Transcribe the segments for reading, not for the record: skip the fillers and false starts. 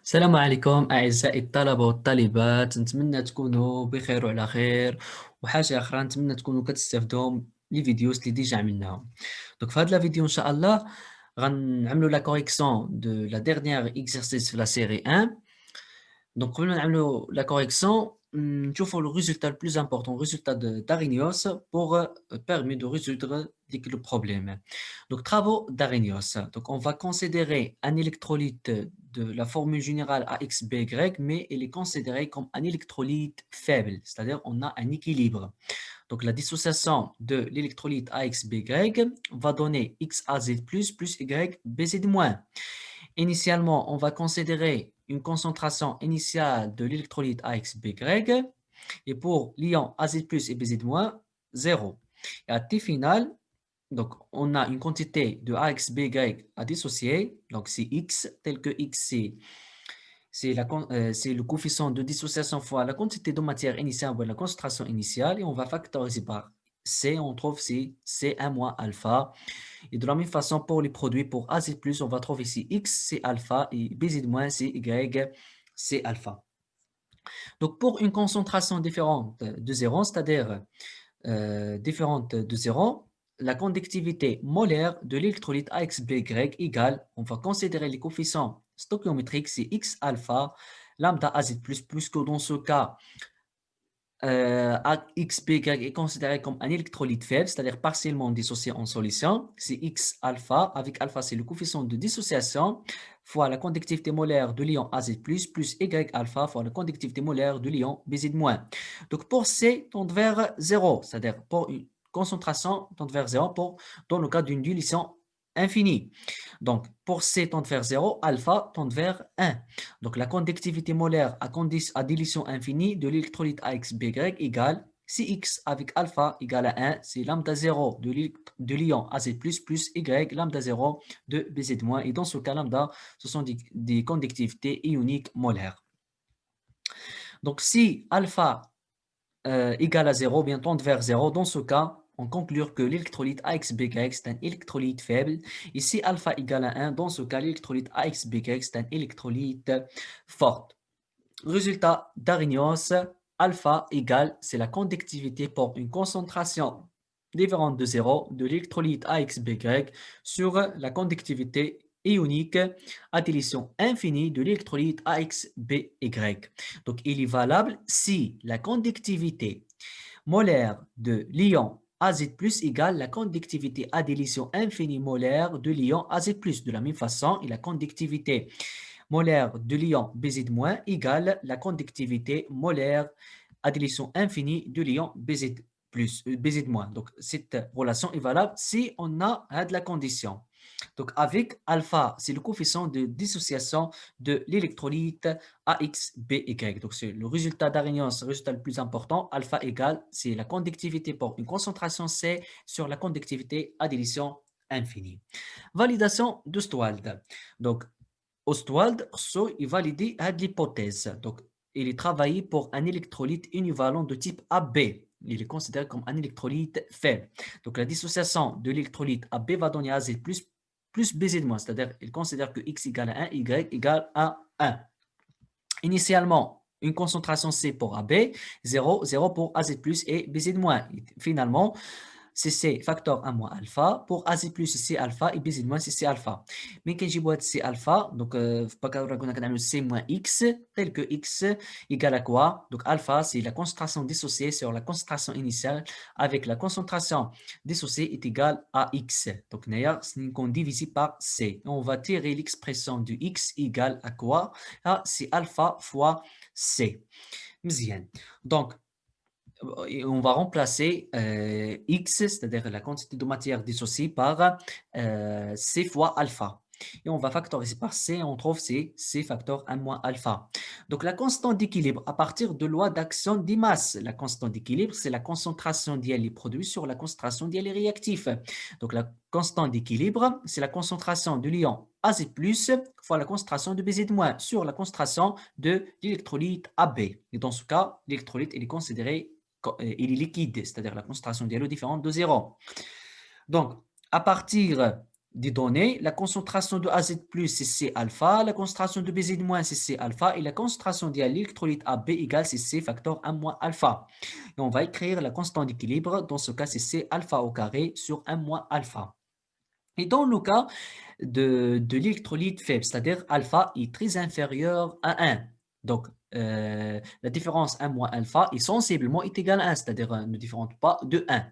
السلام عليكم أعزائي الطلبة والطالبات، نتمنى تكونوا بخير وعلى خير. وحاجة أخرى نتمنى تكونوا كتستافدوا من لي فيديوز اللي ديجا عملناهم. دونك في هاد لا فيديو إن شاء الله غنعملوا لا كوريكسيون دو لا ديرنيير اكزرسيس في لا سيري 1. Donc, قبل ما نعملوا لا كوريكسيون نشوفوا لو résultat le plus important, le résultat d'Arrhenius pour permettre de résoudre le problème. Donc, travaux d'Arrhenius. Donc, on va considérer un électrolyte de la formule générale AXBY, mais il est considéré comme un électrolyte faible, c'est-à-dire on a un équilibre. Donc, la dissociation de l'électrolyte AXBY va donner XAZ plus YBZ-. Initialement, on va considérer une concentration initiale de l'électrolyte AXBY et pour l'ion AZ+ et BZ- 0. Et à T final, donc on a une quantité de AXBY à dissocier, donc c'est X, tel que X c'est le coefficient de dissociation fois la quantité de matière initiale ou la concentration initiale et on va factoriser par C, on trouve C1 moins alpha. Et de la même façon, pour les produits, pour AZ+, on va trouver ici X, c'est alpha, et BZ-, c'est Y, c'est alpha. Donc, pour une concentration différente de 0, c'est-à-dire différente de 0, la conductivité molaire de l'électrolyte AXBY égale, on va considérer les coefficients stoichiométriques, c'est X alpha, lambda AZ+, plus que dans ce cas, XBY est considéré comme un électrolyte faible, c'est-à-dire partiellement dissocié en solution. C'est X alpha, avec alpha c'est le coefficient de dissociation, fois la conductivité molaire de l'ion AZ+, plus Y alpha fois la conductivité molaire de l'ion BZ-. Donc pour C, tend vers 0, c'est-à-dire pour une concentration tend vers 0 dans le cas d'une dilution infinie. Donc, pour C tend vers 0, alpha tend vers 1. Donc, la conductivité molaire à dilution infinie de l'électrolyte AXBY égale Cx avec alpha égale à 1, c'est lambda 0 de l'ion Az+, plus Y lambda 0 de Bz-. Et dans ce cas, lambda, ce sont des conductivités ioniques molaires. Donc, si alpha égale à 0, bien tend vers 0, dans ce cas, on conclut que l'électrolyte AXBY c'est un électrolyte faible. Et si alpha égale à 1, dans ce cas, l'électrolyte AXBY c'est un électrolyte fort. Résultat d'Arrhenius, alpha égale, c'est la conductivité pour une concentration différente de 0 de l'électrolyte AXBY sur la conductivité ionique à dilution infinie de l'électrolyte AXBY. Donc, il est valable si la conductivité molaire de l'ion Az+ égale la conductivité à dilution infinie molaire de l'ion Az+. De la même façon, et la conductivité molaire de l'ion Bz- égale la conductivité molaire à dilution infinie de l'ion Bz-. Donc, cette relation est valable si on a de la condition. Donc, avec alpha, c'est le coefficient de dissociation de l'électrolyte AXBY. Donc, c'est le résultat d'Arrhenius, le résultat le plus important. Alpha égale, c'est la conductivité pour une concentration C sur la conductivité à dilution infinie. Validation de Stwald. Donc, Ostwald il validé l'hypothèse. Donc, il est travaillé pour un électrolyte univalent de type AB. Il est considéré comme un électrolyte faible. Donc, la dissociation de l'électrolyte AB va donner AZ plus BZ-, c'est-à-dire il considère que X égale à 1, Y égale à 1. Initialement, une concentration C pour AB, 0, 0 pour AZ+, et BZ-. Finalement, c'est C facteur 1 moins alpha. Pour AZ+, c'est C alpha et BZ-, c'est C alpha. Mais quand j'ai boîte C alpha, donc C moins X, tel que X égale à quoi? Donc alpha, c'est la concentration dissociée sur la concentration initiale avec la concentration dissociée est égale à X. Donc d'ailleurs, c'est divisé par C. Et on va tirer l'expression de X égale à quoi? Ah, c'est alpha fois C. مزيان. Donc, et on va remplacer X, c'est-à-dire la quantité de matière dissociée, par C fois alpha. Et on va factoriser par C, et on trouve C facteur 1 moins alpha. Donc la constante d'équilibre à partir de loi d'action des masses. La constante d'équilibre, c'est la concentration d'IL produit sur la concentration d'IL réactif. Donc la constante d'équilibre, c'est la concentration de l'ion Az+ fois la concentration de Bz- sur la concentration de l'électrolyte AB. Et dans ce cas, l'électrolyte est considéré il est liquide, c'est-à-dire la concentration d'ILO différente de 0. Donc, à partir des données, la concentration de AZ+, c'est C alpha, la concentration de BZ- c'est C alpha, et la concentration de l'électrolyte AB égale c'est C facteur 1 moins alpha. Et on va écrire la constante d'équilibre, dans ce cas c'est C alpha au carré sur 1 moins alpha. Et dans le cas de l'électrolyte faible, c'est-à-dire alpha est très inférieur à 1. Donc, la différence 1 moins alpha est sensiblement égale à 1, c'est-à-dire ne différente pas de 1.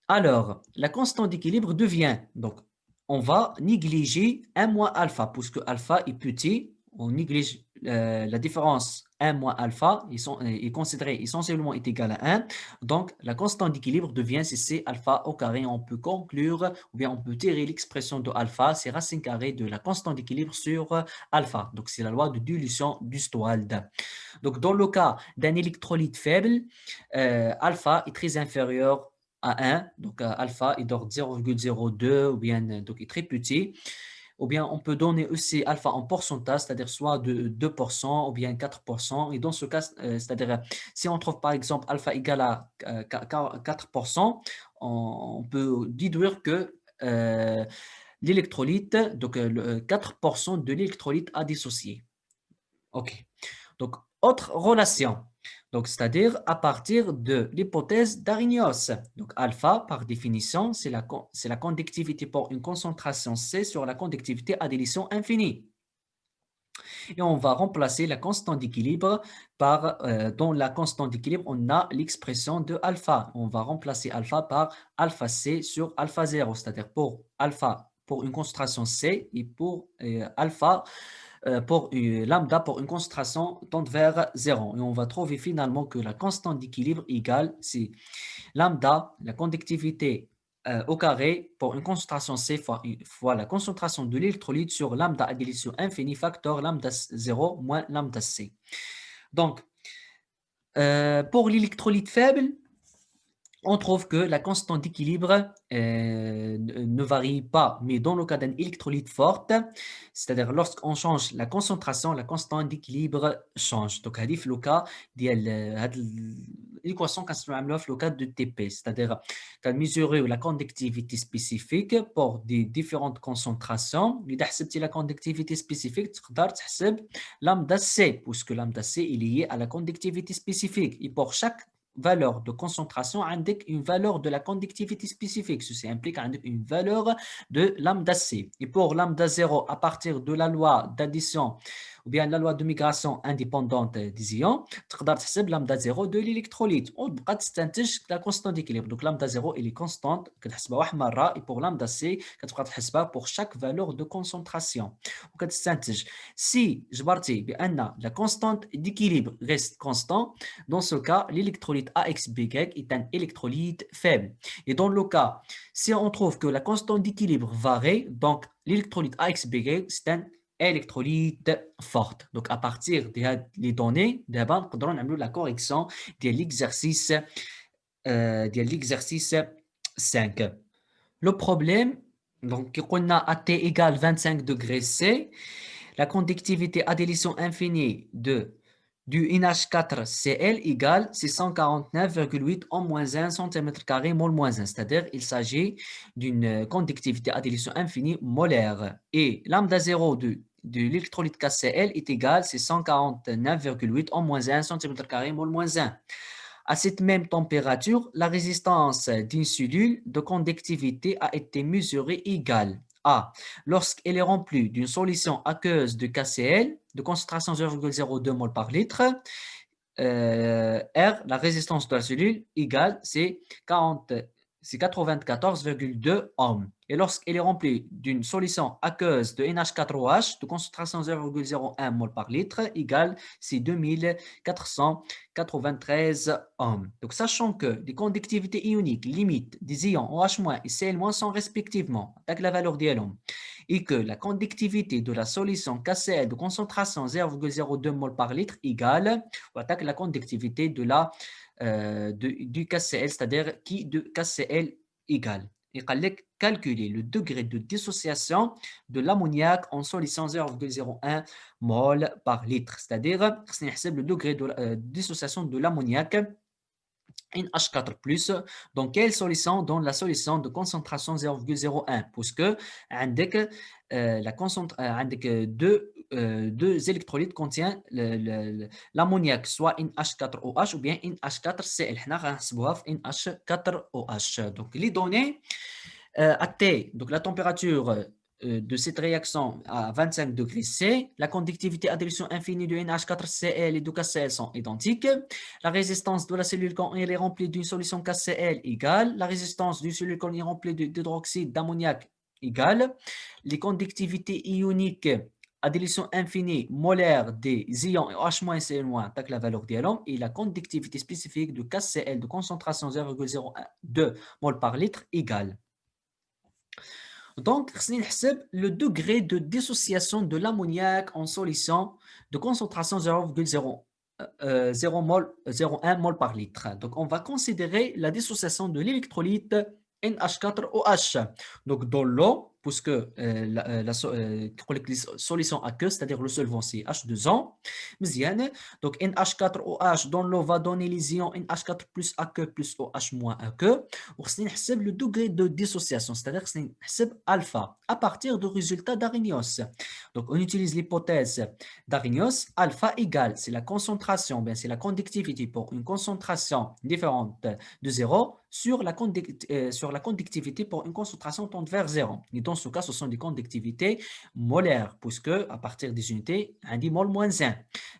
Alors, la constante d'équilibre devient, donc, on va négliger 1 moins alpha, puisque alpha est petit, on néglige la différence 1 moins alpha, est considérée essentiellement est égale à 1, donc la constante d'équilibre devient C alpha au carré. On peut conclure, ou bien on peut tirer l'expression de alpha, c'est racine carrée de la constante d'équilibre sur alpha. Donc c'est la loi de dilution d'Ustwald. Donc dans le cas d'un électrolyte faible, alpha est très inférieur à 1, donc alpha est d'ordre 0,02 ou bien donc est très petit, ou bien on peut donner aussi alpha en pourcentage, c'est-à-dire soit de 2% ou bien 4%, et dans ce cas, c'est-à-dire si on trouve par exemple alpha égale à 4%, on peut déduire que l'électrolyte, donc 4% de l'électrolyte a dissocié. OK. Donc, autre relation. Donc, c'est-à-dire à partir de l'hypothèse d'Arrhenius. Donc, alpha, par définition, c'est la conductivité pour une concentration C sur la conductivité à délition infinie. Et on va remplacer la constante d'équilibre par, dans la constante d'équilibre, on a l'expression de alpha. On va remplacer alpha par alpha C sur alpha 0, c'est-à-dire pour alpha pour une concentration C et pour alpha pour lambda pour une concentration tendant vers 0. Et on va trouver finalement que la constante d'équilibre égale, c'est lambda, la conductivité au carré pour une concentration C fois la concentration de l'électrolyte sur lambda à dilution infinie facteur lambda 0 moins lambda C. Donc, pour l'électrolyte faible, on trouve que la constante d'équilibre ne varie pas, mais dans le cas d'un électrolyte forte, c'est-à-dire lorsqu'on change la concentration, la constante d'équilibre change. Donc, هذه في le cas ديال l'équation كنستعملوها في le cas de TP, c'est-à-dire mesurer la conductivité spécifique pour des différentes concentrations. إذا حسبتي la conductivité spécifique, تقدر تحسب lambda C, puisque lambda C est lié à la conductivité spécifique. Et pour chaque valeur de concentration indique une valeur de la conductivité spécifique. Ceci implique une valeur de lambda C. Et pour lambda 0, à partir de la loi d'addition ou bien la loi de migration indépendante des ions, تقدر تحسب lambda 0 de l'électrolyte وتبقى تستنتج la constante d'équilibre. Donc lambda 0 elle est constante كتحسبها واحد مرة, et pour lambda C كتبقى تحسبها pour chaque valeur de concentration. وكتستنتج si جبرتي بأن la constante d'équilibre reste constant, dans ce cas, l'électrolyte AXB est un électrolyte faible. Et dans le cas, si on trouve que la constante d'équilibre varie, donc l'électrolyte AXB c'est un électrolyte forte. Donc, à partir des données, d'abord, nous allons la correction de l'exercice 5. Le problème, donc, on a à T égale 25 degrés C, la conductivité à délition infinie du NH4Cl égale 649,8 en moins 1 cm² mol moins 1, c'est-à-dire il s'agit d'une conductivité à délition infinie molaire. Et lambda 0 de l'électrolyte KCl est égal à 649,8 en moins 1 cm² mol moins 1. À cette même température, la résistance d'une cellule de conductivité a été mesurée égale à, lorsqu'elle est remplie d'une solution aqueuse de KCl de concentration 0,02 mol par litre, R, la résistance de la cellule, égale, c'est 94,2 ohms. Et lorsqu'elle est remplie d'une solution aqueuse de NH4OH de concentration 0,01 mol par litre, égale, c'est 2493 ohms. Donc, sachant que les conductivités ioniques limites des ions OH- et Cl- sont respectivement, avec la valeur des ohms, et que la conductivité de la solution KCl de concentration 0,02 mol par litre égale, on attaque la conductivité de du KCl, c'est-à-dire qui de KCl égale. Il fallait calculer le degré de dissociation de l'ammoniac en solution 0,01 mol par litre, c'est-à-dire le degré de dissociation de l'ammoniac NH4 plus. Dans quelle solution? Dans la solution de concentration 0,01, puisque عندك عندك deux électrolytes contient l'ammoniac, soit NH4OH ou bien NH4Cl. حنا غنحسبوها في NH4OH. Donc les données à T, donc la température de cette réaction à 25 degrés C, la conductivité à dilution infinie de NH4Cl et de KCl sont identiques, la résistance de la cellule quand elle est remplie d'une solution KCl égale, la résistance d'une cellule quand elle est remplie d'hydroxyde d'ammoniac égale, les conductivités ioniques à dilution infinie molaire des ions H-Cl- tac la valeur ديالهم, et la conductivité spécifique de KCl de concentration 0,02 mol par litre égale. Donc, le degré de dissociation de l'ammoniac en solution de concentration 0,01 mol par litre. Donc, on va considérer la dissociation de l'électrolyte NH4OH. Donc, dans l'eau, puisque la solution aqueuse, c'est-à-dire le solvant, c'est H2O. Donc, NH4OH dans l'eau va donner les ions NH4 plus aqueux plus OH moins aqueux. Le degré de dissociation, c'est-à-dire alpha à partir du résultat d'Arrhenius. Donc, on utilise l'hypothèse d'Arrhenius. Alpha égale, c'est la concentration, c'est la conductivité pour une concentration différente de 0 sur la conductivité pour une concentration tendant vers 0. Et dans ce cas, ce sont des conductivités molaires, puisque à partir des unités, on dit mol moins 1.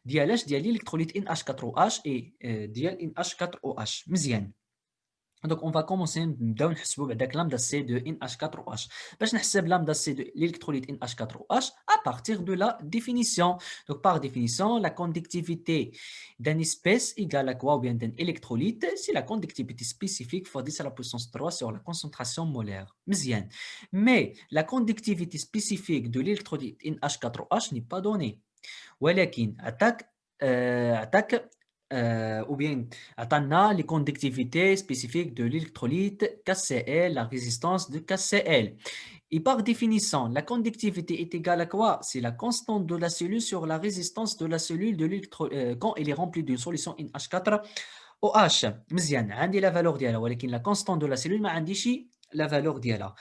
ديال l'électrolyte NH4OH et ديال NH4OH. مزيان. Donc, on va commencer نبداو نحسبوا بعداك lambda C de NH4OH. باش نحسب lambda C de l'électrolyte NH4OH à partir de la définition. Donc, par définition, la conductivité d'une espèce égale à quoi ou bien d'un électrolyte, c'est la conductivité spécifique fois 10 à la puissance 3 sur la concentration molaire. مزيان. Mais la conductivité spécifique de l'électrolyte NH4OH n'est pas donnée. ولكن عطاك ou bien عطانا les conductivités spécifiques de l'électrolyte KCl, la résistance de KCl. Et par définition, la conductivité est égale à quoi? C'est la constante de la cellule sur la résistance de la cellule de quand elle est remplie d'une solution NH4OH. مزيان عندي la valeur ديالها, ولكن la constante de la cellule ما عنديش la valeur ديالها.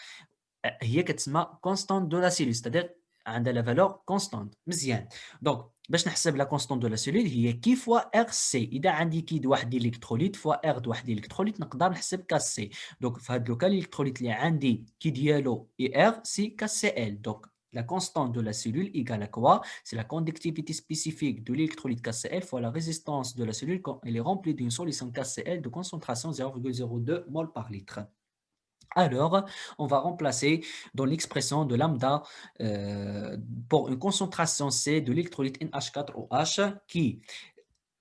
هي كتسمى constante de la cellule, c'est-à-dire عندها la valeur constante. مزيان. Donc باش نحسب لا كونستانت دو لا سيلول هي كي فوا ار سي. اذا عندي كي واحد الالكتروليت فوا ار واحد الالكتروليت نقدر نحسب كاس سي. دونك في هذا لوكا الالكتروليت اللي عندي كي ديالو اي ار سي كاس سي ال. دونك la constante de la cellule égale à quoi? C'est la conductivité spécifique de l'électrolyte KCl fois la résistance de la cellule quand elle est remplie d'une solution KCl de concentration 0,02 mol par litre. Alors, on va remplacer dans l'expression de lambda pour une concentration C de l'électrolyte NH4OH qui,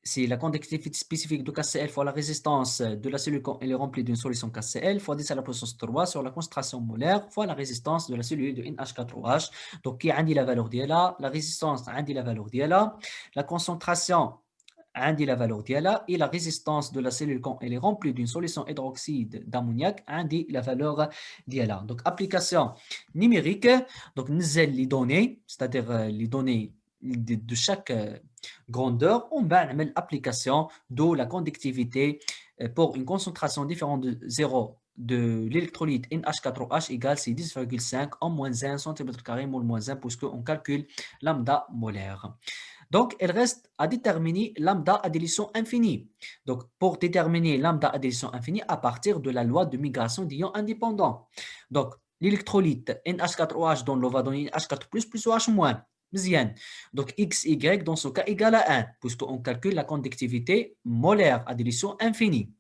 c'est la conductivité spécifique de KCl fois la résistance de la cellule quand elle est remplie d'une solution KCl fois 10 à la puissance 3 sur la concentration molaire fois la résistance de la cellule de NH4OH. Donc, qui a dit la valeur d'ILA, la résistance a dit la valeur d'ILA, la concentration عندي la valeur ديالها et la résistance de la cellule quand elle est remplie d'une solution hydroxyde d'ammoniac عندي la valeur ديالها. Donc application numérique, donc نزل les données, c'est-à-dire les données de chaque grandeur, on va نعمل application de la conductivité pour une concentration différente de 0 de l'électrolyte NH4OH égale c'est 10,5 en moins 1 cm² mol moins 1 puisqu'on calcule lambda molaire. Donc, il reste à déterminer lambda à dilution infinie. Donc, pour déterminer lambda à dilution infinie à partir de la loi de migration d'ions indépendants. Donc, l'électrolyte NH4OH dans l'eau va donner H4 plus OH-. مزيان. Donc, XY dans ce cas égale à 1, puisqu'on calcule la conductivité molaire à dilution infinie.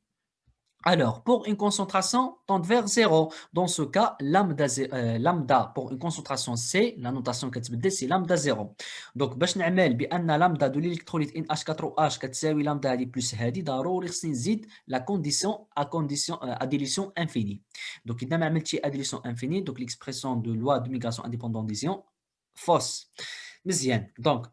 Alors, pour une concentration tend vers 0, dans ce cas, lambda pour une concentration C, la notation كتبدل c'est lambda 0. Donc, باش نعمل بأن lambda de l'électrolyte NH4OH كتساوي lambda هذه plus هذه, ضروري خصني نزيد la condition à dilution infinie. Donc, إذا ما عملتش à dilution infinie, donc l'expression de loi de migration indépendante des ions fausse. مزيان. Donc,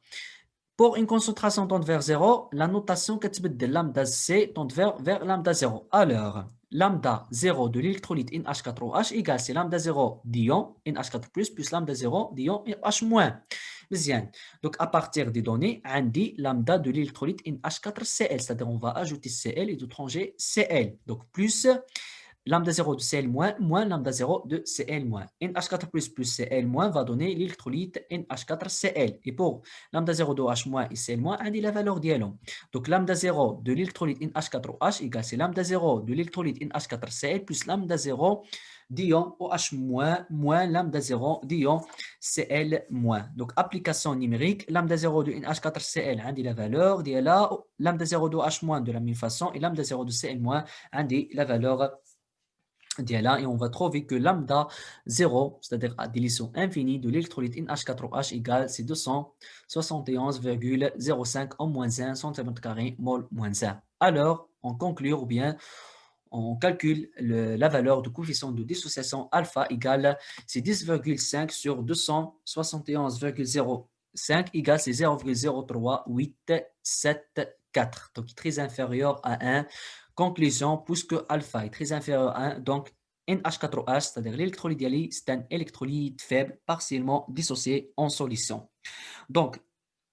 pour une concentration tend vers 0, la notation que tu de lambda C tend vers lambda 0. Alors, lambda 0 de l'électrolyte NH4OH égale c'est lambda 0 d'ion NH4+, plus lambda 0 d'ion H-. مزيان. Donc à partir des données, عندي lambda de l'électrolyte NH4Cl, c'est-à-dire on va ajouter Cl et d'étranger Cl. Donc plus lambda 0 de Cl- moins lambda 0 de Cl-. NH4 plus Cl- va donner l'électrolyte NH4Cl. Et pour lambda 0 de H- et Cl-, on a la valeur dialon. Donc lambda 0 de l'électrolyte NH4OH égale c'est lambda 0 de l'électrolyte NH4Cl plus lambda 0 d'ion OH- moins lambda 0 d'ion Cl-. Donc application numérique, lambda 0 de NH4Cl a la valeur diala, lambda 0 de H- de la même façon et lambda 0 de Cl- a la valeur diala, et on va trouver que lambda 0, c'est-à-dire à dilution infinie de l'électrolyte NH4OH égale c'est 271,05 en moins 1 cm² mol moins 1. Alors, on conclut ou bien on calcule la valeur du coefficient de dissociation alpha égale c'est 10,5 sur 271,05 égale c'est 0,03874. Donc très inférieur à 1. Conclusion, puisque alpha est très inférieur à 1, donc NH4OH, c'est-à-dire l'électrolyte dialyse, c'est un électrolyte faible partiellement dissocié en solution. Donc,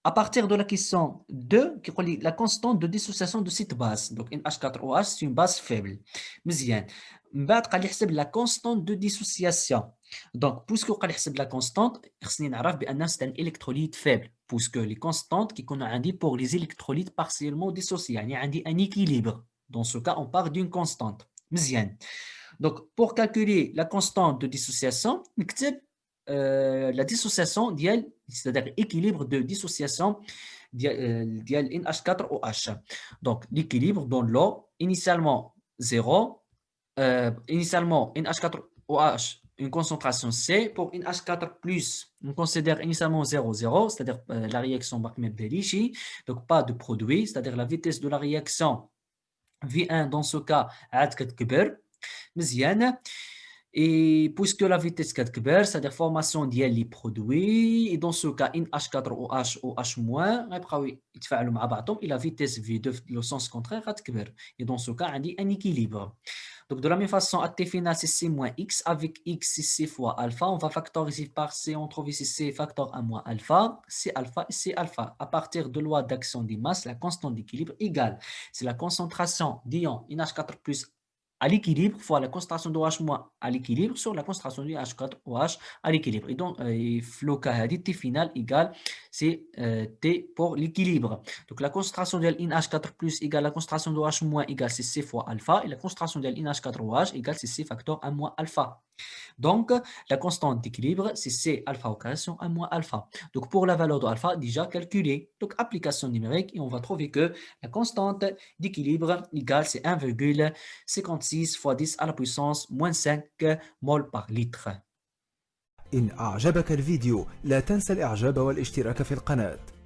à partir de la question 2, qui relie la constante de dissociation de cette base. Donc, NH4OH, c'est une base faible. مزيان. من بعد قال يحسب la constante de dissociation. Donc, puisque قال يحسب la constante, خصني نعرف بأن c'est un électrolyte faible. Puisque les constantes qui كنا عندي pour les électrolytes partiellement dissociés, يعني عندي un équilibre. Dans ce cas, on part d'une constante. مزيان. Donc, pour calculer la constante de dissociation, نكتب la dissociation ديال, c'est-à-dire équilibre de dissociation ديال NH4OH. Donc, l'équilibre dans l'eau, initialement 0, initialement NH4OH, une concentration C. Pour NH4+, on considère initialement 0, 0, c'est-à-dire la réaction ما كمبداليش. Donc, pas de produit, c'est-à-dire la vitesse de la réaction V1 dans ce cas عاد كتكبر. مزيان. Et puisque la vitesse كتكبر, c'est-à-dire formation ديال les produits, et dans ce cas NH4OH OH- غيبقاو يتفاعلوا مع بعضهم et la vitesse V2 في le sens contraire غتكبر. Et dans ce cas عندي un équilibre. Donc de la même façon, à T final c'est C moins X, avec X c'est C fois alpha, on va factoriser par C, on trouve ici C facteur 1 moins alpha, C alpha et C alpha. À partir de loi d'action des masses, la constante d'équilibre égale, c'est la concentration d'ion NH4+ à l'équilibre fois la concentration d'OH- à l'équilibre sur la concentration du H4OH à l'équilibre. Et donc, le cas T final égale, c'est T pour l'équilibre. Donc, la concentration de NH4+ égale la concentration de OH- égale c'est C fois alpha, et la concentration de NH4OH égale c'est C facteur 1 moins alpha. Donc, la constante d'équilibre, c'est C alpha au carré sur 1 moins alpha. Donc, pour la valeur de alpha, déjà calculée. Donc, application numérique, et on va trouver que la constante d'équilibre égale, c'est 1,56 fois 10 à la puissance moins 5 mol par litre. إن أعجبك الفيديو لا تنسى الإعجاب والاشتراك في القناة.